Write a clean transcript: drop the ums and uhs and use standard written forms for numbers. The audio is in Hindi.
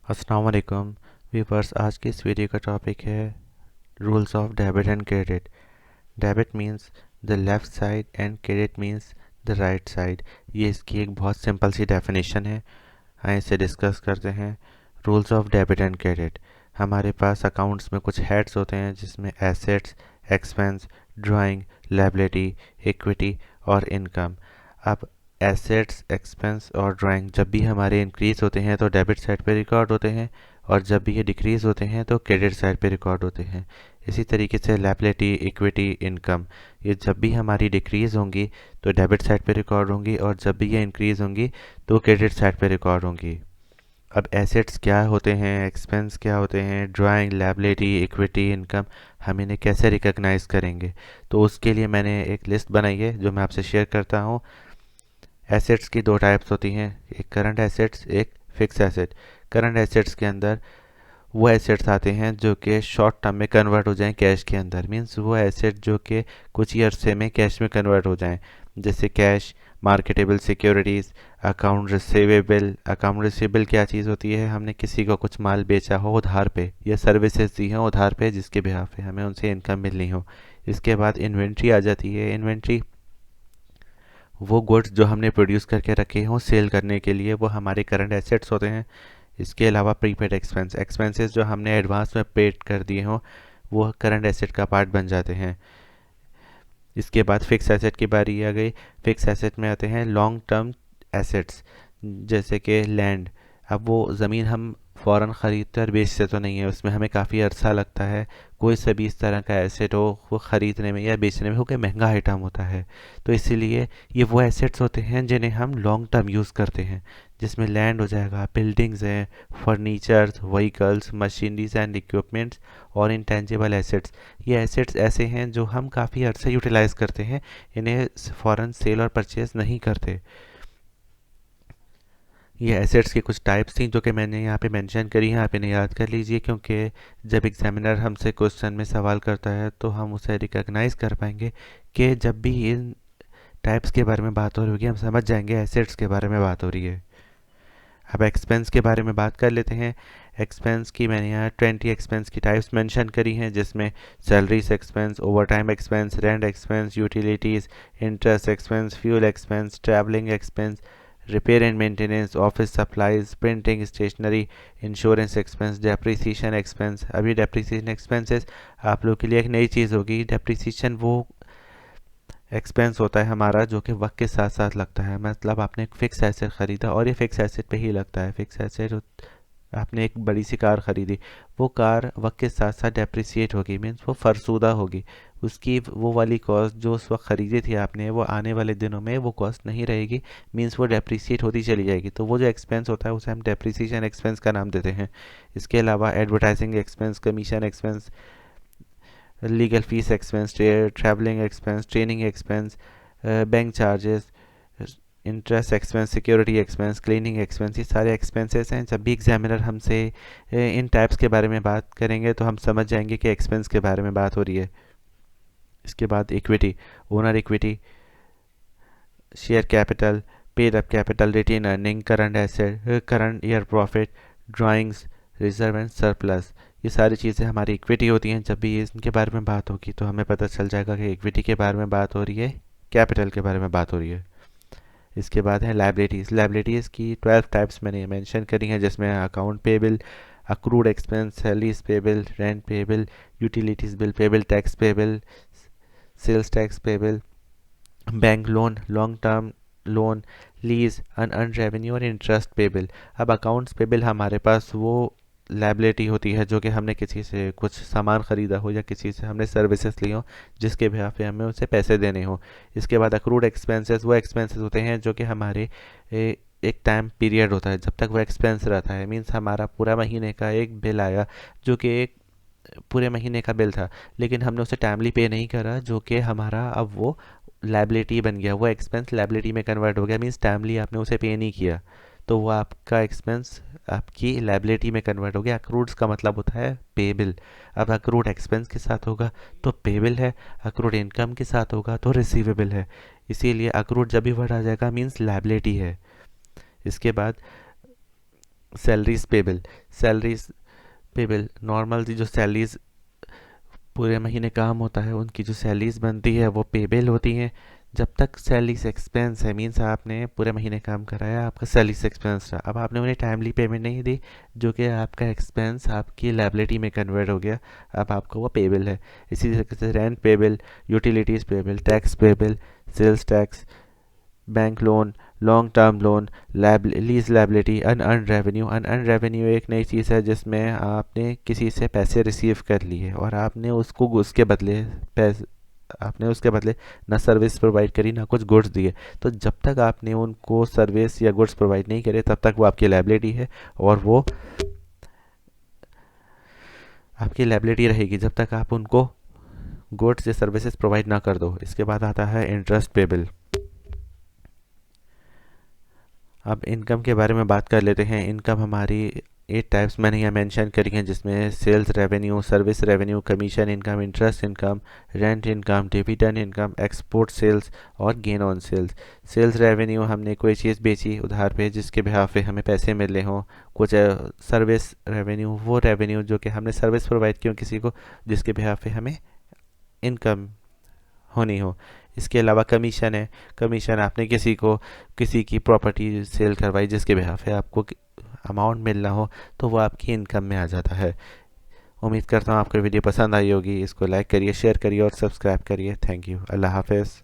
अस्सलाम वालेकुम व्यूअर्स। आज की इस वीडियो का टॉपिक है rules of debit and credit. Debit means the left side and credit means the right side. ये इसकी एक बहुत सिंपल सी डेफिनेशन है। आइए इसे डिस्कस करते हैं। Rules of debit and credit. हमारे पास अकाउंट्स में कुछ हेड्स होते हैं जिसमें assets, expense, drawing, liability, equity और इनकम। अब एसेट्स, एक्सपेंस और ड्राइंग जब भी हमारे इंक्रीज होते हैं तो डेबिट साइड पे रिकॉर्ड होते हैं, और जब भी ये डिक्रीज होते हैं तो क्रेडिट साइड पे रिकॉर्ड होते हैं। इसी तरीके से लायबिलिटी, इक्विटी, इनकम ये जब भी हमारी डिक्रीज होंगी तो डेबिट साइड पे रिकॉर्ड होंगी, और जब भी ये इंक्रीज होंगी तो क्रेडिट साइड पे रिकॉर्ड होंगी। अब एसेट्स क्या होते हैं, एक्सपेंस क्या होते हैं, ड्राइंग, लायबिलिटी, इक्विटी, इनकम, हम इन्हें कैसे रिकॉग्नाइज करेंगे? तो उसके लिए मैंने एक लिस्ट बनाई है जो मैं आपसे शेयर करता हूँ। एसेट्स की दो टाइप्स होती हैं, एक करंट एसेट्स, एक फिक्स एसेट। करंट एसेट्स के अंदर वो एसेट्स आते हैं जो कि शॉर्ट टर्म में कन्वर्ट हो जाएं कैश के अंदर। मींस वो एसेट जो कि कुछ ही अरसे में कैश में कन्वर्ट हो जाएं, जैसे cash, marketable securities, account receivable. Account receivable क्या चीज़ होती है? हमने किसी को कुछ माल बेचा हो उधार पे, या सर्विसेज दी हो उधार पे जिसके बिहाफ पे हमें उनसे इनकम मिलनी हो। इसके बाद इन्वेंट्री आ जाती है। इन्वेंट्री वो गुड्स जो हमने प्रोड्यूस करके रखे हों सेल करने के लिए, वो हमारे करंट एसेट्स होते हैं। इसके अलावा प्रीपेड एक्सपेंस, एक्सपेंसेस जो हमने एडवांस में पेड कर दिए हों वो करंट एसेट का पार्ट बन जाते हैं। इसके बाद फिक्स एसेट की बारी आ गई। फिक्स एसेट में आते हैं लॉन्ग टर्म एसेट्स, जैसे कि लैंड। अब वो ज़मीन हम फ़ौरन ख़रीदते और बेचते तो नहीं है, उसमें हमें काफ़ी अरसा लगता है। कोई सा भी इस तरह का एसेट हो वो ख़रीदने में या बेचने में हो के महंगा आइटम होता है, तो इसीलिए ये वो एसेट्स होते हैं जिन्हें हम लॉन्ग टर्म यूज़ करते हैं, जिसमें लैंड हो जाएगा, बिल्डिंग्स हैं, furnitures, vehicles, machineries and equipments और इंटेंजिबल एसेट्स। ये एसेट्स ऐसे हैं जो हम काफ़ी अर्से यूटिलाइज करते हैं, इन्हें फ़ौरन सेल और परचेज नहीं करते। ये एसेट्स की कुछ टाइप्स थी जो कि मैंने यहाँ पे मेंशन करी हैं, आप इन्हें याद कर लीजिए, क्योंकि जब एग्जामिनर हमसे क्वेश्चन में सवाल करता है तो हम उसे रिकॉग्नाइज कर पाएंगे कि जब भी इन टाइप्स के बारे में बात हो रही होगी हम समझ जाएंगे एसेट्स के बारे में बात हो रही है। अब एक्सपेंस के बारे में बात कर लेते हैं। एक्सपेंस की मैंने यहाँ 20 एक्सपेंस की टाइप्स मेंशन करी हैं, जिसमें salaries expense, over time expense, rent expense, utilities, interest expense, fuel expense, travelling expense, repair and maintenance, office supplies, printing, stationery, insurance expense, depreciation expense. अभी डेप्रिसिएशन एक्सपेंसेस आप लोग के लिए एक नई चीज़ होगी। डेप्रिसिएशन वो एक्सपेंस होता है हमारा जो कि वक्त के साथ साथ लगता है। मतलब आपने एक फ़िक्स एसेट ख़रीदा और ये फ़िक्स एसेट पे ही लगता है। फ़िक्स एसेट, आपने एक बड़ी सी कार ख़रीदी, वो कार वक्त के साथ साथ डेप्रिसिएट होगी, मीन्स वो फरसूदा होगी। उसकी वो वाली कॉस्ट जो उस वक्त ख़रीदी थी आपने, वो आने वाले दिनों में वो कॉस्ट नहीं रहेगी, मीन्स वो डेप्रिसिएट होती चली जाएगी। तो वो जो एक्सपेंस होता है उसे हम डेप्रिसिएशन एक्सपेंस का नाम देते हैं। इसके अलावा advertising expense, commission expense, legal fees expense, travelling expense, training expense, bank charges, interest expense, security expense, cleaning expense, ये सारे एक्सपेंसेस हैं। जब भी एग्जामिनर हमसे इन टाइप्स के बारे में बात करेंगे तो हम समझ जाएंगे कि एक्सपेंस के बारे में बात हो रही है। इसके बाद equity, owner equity, share capital, paid up capital, retain earning, current asset, current year profit, drawings, reserve and surplus. ये सारी चीज़ें हमारी इक्विटी होती हैं। जब भी इनके बारे में बात होगी तो हमें पता चल जाएगा कि इक्विटी के बारे में बात हो रही है, कैपिटल के बारे में बात हो रही है। इसके बाद है लाइबिलिटीज़। लाइबिलिटीज़ की 12 टाइप्स मैंने मेंशन करी हैं, जिसमें account payable, accrued expense, salaries payable, rent payable, utilities bill payable, tax payable, sales tax payable, bank loan, long term loan, lease, unearn revenue और इंटरेस्ट पेबल। अब अकाउंट्स पेबल हमारे पास वो लाइबिलिटी होती है जो कि हमने किसी से कुछ सामान ख़रीदा हो या किसी से हमने सर्विसेज ली हो जिसके बिहाफ पे हमें उसे पैसे देने हो। इसके बाद अक्रूड एक्सपेंसेस, वो एक्सपेंसेस होते हैं जो कि हमारे एक टाइम पीरियड होता है जब तक वो एक्सपेंस रहता है। मीन्स हमारा पूरा महीने का एक बिल आया जो कि एक पूरे महीने का बिल था, लेकिन हमने उसे टाइमली पे नहीं करा, जो कि हमारा अब वो लाइबिलिटी बन गया, वो एक्सपेंस लाइबिलिटी में कन्वर्ट हो गया। मीन्स टाइमली आपने उसे पे नहीं किया तो वो आपका एक्सपेंस आपकी लाइबिलिटी में कन्वर्ट हो गया। अक्रूड्स का मतलब होता है पेबिल। अब अक्रूड एक्सपेंस के साथ होगा तो पेबिल है, अक्रूड इनकम के साथ होगा तो रिसीवेबल है। इसीलिए अक्रूड जब भी वर्ड आ जाएगा मीन्स लाइबिलिटी है। इसके बाद salaries payable. Salaries payable normal जो सैलरीज पूरे महीने काम होता है उनकी जो सैलरीज बनती है वो पेबल होती हैं। जब तक सैलरीज एक्सपेंस है, मीन्स आपने पूरे महीने काम कराया, आपका सैलरीज एक्सपेंस रहा, अब आपने उन्हें टाइमली पेमेंट नहीं दी, जो कि आपका एक्सपेंस आपकी लायबिलिटी में कन्वर्ट हो गया, अब आपका वो पेबल है। इसी तरीके से rent payable, utilities payable, tax payable, sales tax, bank loan, long term loan, lease liability, unearn revenue. Unearn revenue एक नई चीज़ है जिसमें आपने किसी से पैसे रिसीव कर लिए और आपने उसको उसके बदले पैसे, आपने उसके बदले ना सर्विस प्रोवाइड करी ना कुछ गुड्स दिए। तो जब तक आपने उनको सर्विस या गुड्स प्रोवाइड नहीं करे तब तक वो आपकी लाइबिलिटी है, और वो आपकी लाइबिलिटी रहेगी जब तक आप उनको गुड्स या सर्विसेज प्रोवाइड ना कर दो। इसके बाद आता है इंटरेस्ट पेबल। अब इनकम के बारे में बात कर लेते हैं। इनकम हमारी 8 टाइप्स मैंने यहाँ मेंशन करी हैं, जिसमें sales revenue, service revenue, commission income, interest income, rent income, dividend income, export sales और gain on sales. Sales revenue, हमने कोई चीज़ बेची उधार पे जिसके बिहाफ पे हमें पैसे मिले हों। कुछ सर्विस रेवेन्यू, वो रेवेन्यू जो कि हमने सर्विस प्रोवाइड की हो किसी को जिसके बिहाफ पे हमें इनकम होनी हो। इसके अलावा कमीशन है। कमीशन, आपने किसी को किसी की प्रॉपर्टी सेल करवाई जिसके बिहाफ है आपको अमाउंट मिलना हो, तो वो आपकी इनकम में आ जाता है। उम्मीद करता हूँ आपको वीडियो पसंद आई होगी। इसको लाइक करिए, शेयर करिए और सब्सक्राइब करिए। Thank you. अल्लाह हाफिज़।